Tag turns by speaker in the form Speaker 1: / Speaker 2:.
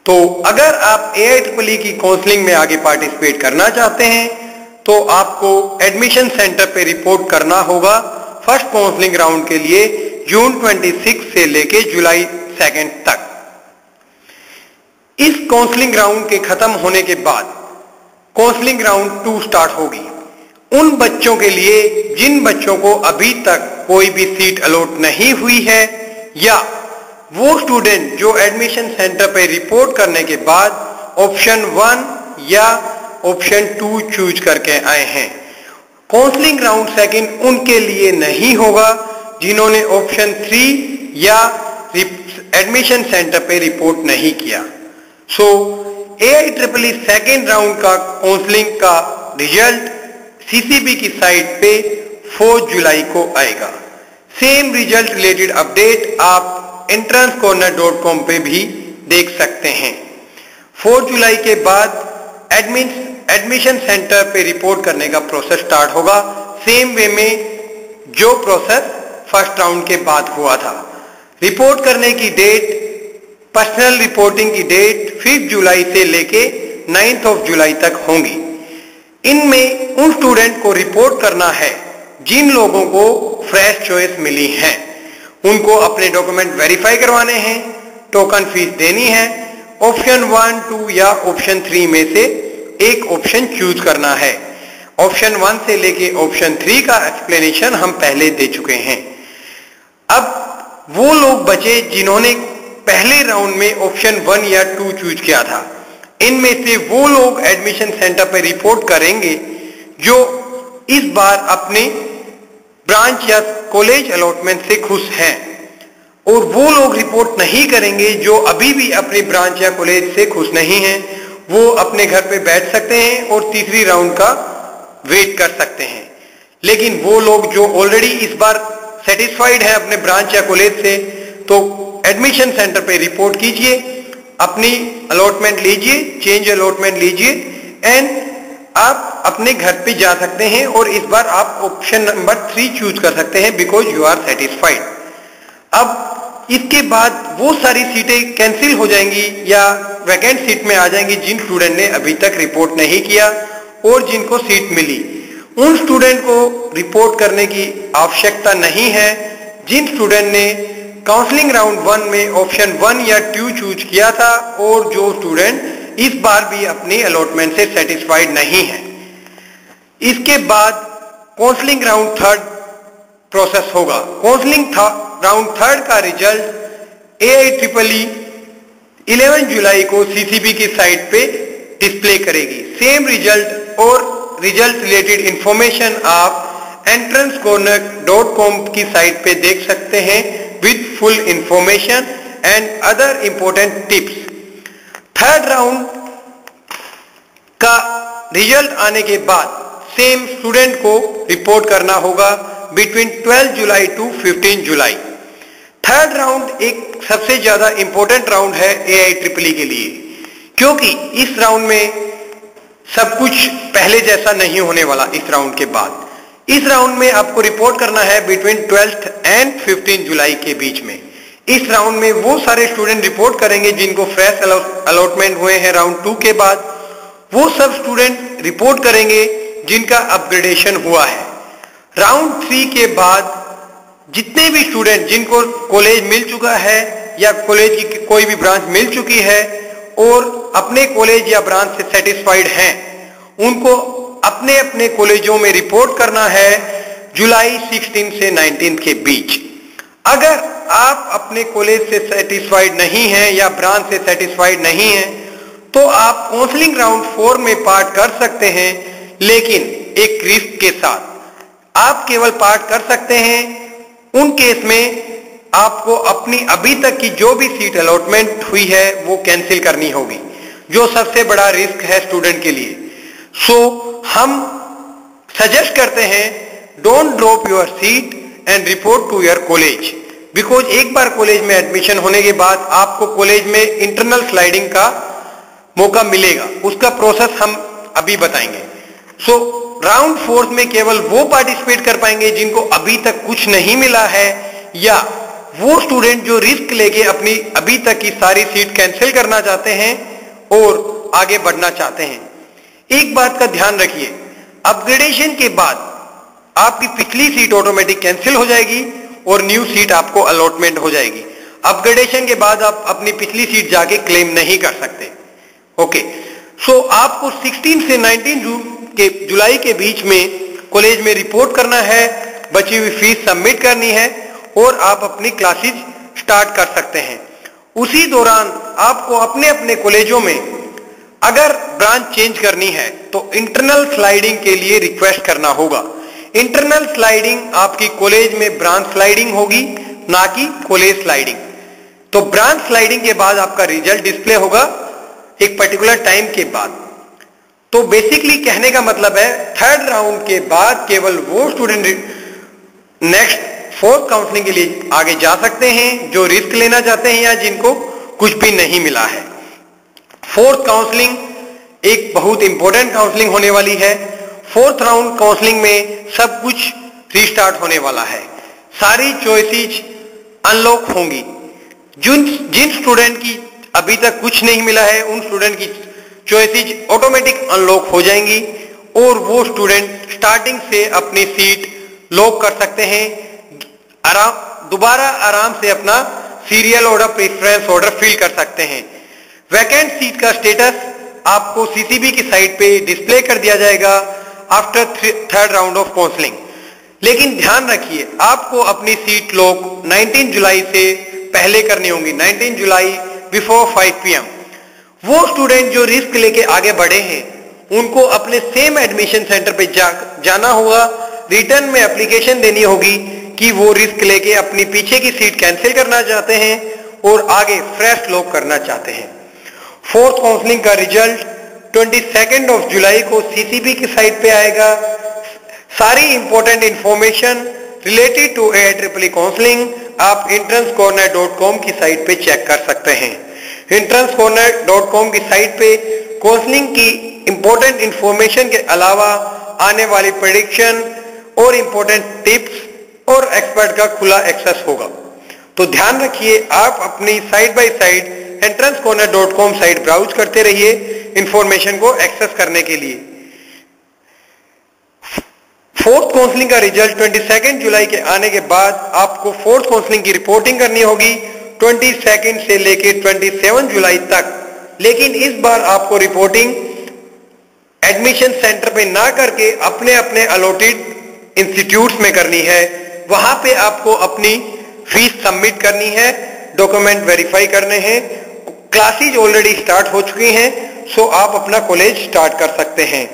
Speaker 1: तो अगर आप AIEEE की काउंसलिंग में आगे पार्टिसिपेट करना चाहते हैं तो आपको एडमिशन सेंटर पे रिपोर्ट करना होगा फर्स्ट काउंसलिंग राउंड के लिए जून 26 से लेके जुलाई 2 तक। इस काउंसलिंग राउंड के खत्म होने के बाद काउंसलिंग राउंड 2 स्टार्ट होगी। उन बच्चों के लिए जिन बच्चों को अभी तक कोई भी सीट अलॉट नहीं हुई है या वो स्टूडेंट जो एडमिशन सेंटर पे रिपोर्ट करने के बाद ऑप्शन 1 या ऑप्शन 2 चूज करके आए हैं। काउंसलिंग राउंड 2 उनके लिए नहीं होगा जिन्होंने ऑप्शन 3 या एडमिशन सेंटर पे रिपोर्ट नहीं किया। सो AIEEE सेकेंड राउंड का काउंसलिंग का रिजल्ट CCB की साइट पे 4 जुलाई को आएगा। सेम रिजल्ट रिलेटेड अपडेट आप entrancescorner.com पे भी देख सकते हैं। 4 जुलाई के बाद एडमिशन सेंटर पे रिपोर्ट करने का प्रोसेस स्टार्ट होगा, सेम वे में जो प्रोसेस फर्स्ट राउंड के बाद हुआ था। रिपोर्ट करने की डेट, पर्सनल रिपोर्टिंग की डेट 5 जुलाई से लेके 9 जुलाई तक होंगी। इनमें उन स्टूडेंट को रिपोर्ट करना है जिन लोगों को फ्रेश चॉइस मिली है। उनको अपने डॉक्यूमेंट वेरीफाई करवाने हैं, टोकन फीस देनी है, ऑप्शन 1, 2 या ऑप्शन 3 में से एक ऑप्शन चूज करना है। ऑप्शन 1 से लेके ऑप्शन 3 का एक्सप्लेनेशन हम पहले दे चुके हैं। अब वो लोग बचे जिन्होंने पहले राउंड में ऑप्शन 1 या 2 चूज किया था। इनमें से वो लोग एडमिशन सेंटर पर रिपोर्ट करेंगे जो इस बार अपने ब्रांच या कॉलेज अलॉटमेंट से खुश हैं, और वो लोग रिपोर्ट नहीं करेंगे जो अभी भी अपनी ब्रांच या कॉलेज से खुश नहीं हैं। वो अपने घर पे बैठ सकते हैं और तीसरी राउंड का वेट कर सकते हैं। लेकिन वो लोग जो ऑलरेडी इस बार सेटिस्फाइड है अपने ब्रांच या कॉलेज से, तो एडमिशन सेंटर पे रिपोर्ट कीजिए, अपनी अलॉटमेंट लीजिए, चेंज अलॉटमेंट लीजिए एंड आप अपने घर पे जा सकते हैं और इस बार आप ऑप्शन नंबर 3 चूज कर सकते हैं बिकॉज यू आर सेटिस्फाइड। अब इसके बाद वो सारी सीटें कैंसिल हो जाएंगी या वैकेंट सीट में आ जाएंगी जिन स्टूडेंट ने अभी तक रिपोर्ट नहीं किया और जिनको सीट मिली। उन स्टूडेंट को रिपोर्ट करने की आवश्यकता नहीं है जिन स्टूडेंट ने काउंसलिंग राउंड 1 में ऑप्शन 1 या 2 चूज किया था और जो स्टूडेंट इस बार भी अपनी अलॉटमेंट से सेटिस्फाइड नहीं है। इसके बाद काउंसलिंग राउंड 3 प्रोसेस होगा। काउंसलिंग राउंड 3 का रिजल्ट AIEEE 11 जुलाई को CCB की साइट पे डिस्प्ले करेगी। सेम रिजल्ट और रिजल्ट रिलेटेड इंफॉर्मेशन आप entrancescorner.com की साइट पे देख सकते हैं with full information and other important tips. Third round का रिजल्ट आने के बाद सेम स्टूडेंट को रिपोर्ट करना होगा between 12 July to 15 July. Third round एक सबसे ज्यादा इंपॉर्टेंट राउंड है AIEEE के लिए, क्योंकि इस राउंड में सब कुछ पहले जैसा नहीं होने वाला। इस राउंड के बाद इस राउंड में आपको रिपोर्ट करना है बिटवीन 12 एंड 15 जुलाई के बीच में। इस राउंड में वो सारे स्टूडेंट रिपोर्ट करेंगे जिनको फ्रेश अलॉटमेंट हुए हैं राउंड 2 के बाद। वो सब स्टूडेंट रिपोर्ट करेंगे जिनका अपग्रेडेशन हुआ है। राउंड 3 के बाद जितने भी स्टूडेंट जिनको कॉलेज मिल चुका है या कॉलेज की कोई भी ब्रांच मिल चुकी है और अपने कॉलेज या ब्रांच से सेटिस्फाइड हैं, उनको अपने अपने कॉलेजों में रिपोर्ट करना है जुलाई 16 से 19 के बीच। अगर आप अपने कॉलेज से सेटिस्फाइड नहीं हैं या ब्रांच से सेटिस्फाइड नहीं हैं तो आप काउंसलिंग राउंड 4 में पार्ट कर सकते हैं, लेकिन एक रिस्क के साथ। आप केवल पार्ट कर सकते हैं उन केस में आपको अपनी अभी तक की जो भी सीट अलॉटमेंट हुई है वो कैंसिल करनी होगी, जो सबसे बड़ा रिस्क है स्टूडेंट के लिए। सो हम सजेस्ट करते हैं don't drop your seat and report to your college, because एक बार कॉलेज में एडमिशन होने के बाद आपको कॉलेज में इंटरनल स्लाइडिंग का मौका मिलेगा। उसका प्रोसेस हम अभी बताएंगे। सो राउंड 4 में केवल वो पार्टिसिपेट कर पाएंगे जिनको अभी तक कुछ नहीं मिला है या वो स्टूडेंट जो रिस्क लेके अपनी अभी तक की सारी सीट कैंसिल करना चाहते हैं और आगे बढ़ना चाहते हैं, एक बात का ध्यान रखिए, अपग्रेडेशन के बाद आपकी पिछली सीट ऑटोमेटिक कैंसिल हो जाएगी और न्यू सीट आपको अलॉटमेंट हो जाएगी। अपग्रेडेशन के बाद आप अपनी पिछली सीट जाके क्लेम नहीं कर सकते। ओके, सो आपको 16 से 19 जुलाई के बीच में कॉलेज में रिपोर्ट करना है, बची हुई फीस सबमिट करनी है और आप अपनी क्लासेस स्टार्ट कर सकते हैं। उसी दौरान आपको अपने अपने कॉलेजों में अगर ब्रांच चेंज करनी है तो इंटरनल स्लाइडिंग के लिए रिक्वेस्ट करना होगा। इंटरनल स्लाइडिंग आपकी कॉलेज में ब्रांच स्लाइडिंग होगी, ना कि कॉलेज स्लाइडिंग। तो ब्रांच स्लाइडिंग के बाद आपका रिजल्ट डिस्प्ले होगा एक पर्टिकुलर टाइम के बाद। तो बेसिकली कहने का मतलब है, थर्ड राउंड के बाद केवल वो स्टूडेंट नेक्स्ट फोर्थ काउंसलिंग के लिए आगे जा सकते हैं जो रिस्क लेना चाहते हैं या जिनको कुछ भी नहीं मिला है। फोर्थ काउंसलिंग एक बहुत इंपॉर्टेंट काउंसलिंग होने वाली है। फोर्थ राउंड काउंसलिंग में सब कुछ रीस्टार्ट होने वाला है, सारी चॉइसेस अनलॉक होंगी। जिन स्टूडेंट की अभी तक कुछ नहीं मिला है उन स्टूडेंट की चॉइसेस ऑटोमेटिक अनलॉक हो जाएंगी और वो स्टूडेंट स्टार्टिंग से अपनी सीट लॉक कर सकते हैं, दोबारा आराम से अपना serial order preference order fill कर सकते हैं। वैकेंट सीट का स्टेटस आपको सीसीबी की साइट पे डिस्प्ले कर दिया जाएगा after third round of counselling. लेकिन ध्यान रखिए, आपको अपनी सीट लॉक 19 जुलाई से पहले करनी होगी, 19 जुलाई बिफोर 5 PM। वो स्टूडेंट जो रिस्क लेके आगे बढ़े हैं उनको अपने सेम एडमिशन सेंटर पे जाना होगा, रिटर्न में एप्लीकेशन देनी होगी कि वो रिस्क लेके अपनी पीछे की सीट कैंसिल करना चाहते हैं और आगे फ्रेश लॉक करना चाहते हैं। फोर्थ काउंसलिंग का रिजल्ट 22 जुलाई को सीसीबी की साइट पे आएगा। सारी important information related to AIEEE counselling आप entrancescorner.com की साइट पे चेक कर सकते हैं। entrancescorner.com की साइट पे काउंसलिंग की इंपॉर्टेंट इंफॉर्मेशन के अलावा आने वाली प्रेडिक्शन और इंपॉर्टेंट टिप्स और एक्सपर्ट का खुला एक्सेस होगा। तो ध्यान रखिए, आप अपनी side by side entrancescorner.com site browse करते रहिए इंफॉर्मेशन को एक्सेस करने के लिए। फोर्थ काउंसलिंग का रिजल्ट 22 जुलाई के आने के बाद आपको फोर्थ काउंसलिंग की रिपोर्टिंग करनी होगी 22 से लेके 27 जुलाई तक। लेकिन इस बार आपको रिपोर्टिंग एडमिशन सेंटर पे ना करके अपने अपने अलॉटेड इंस्टीट्यूट्स में करनी है। वहां पे आपको अपनी फीस सबमिट करनी है, डॉक्यूमेंट वेरीफाई करने हैं। क्लासेज ऑलरेडी स्टार्ट हो चुकी हैं, सो आप अपना कॉलेज स्टार्ट कर सकते हैं।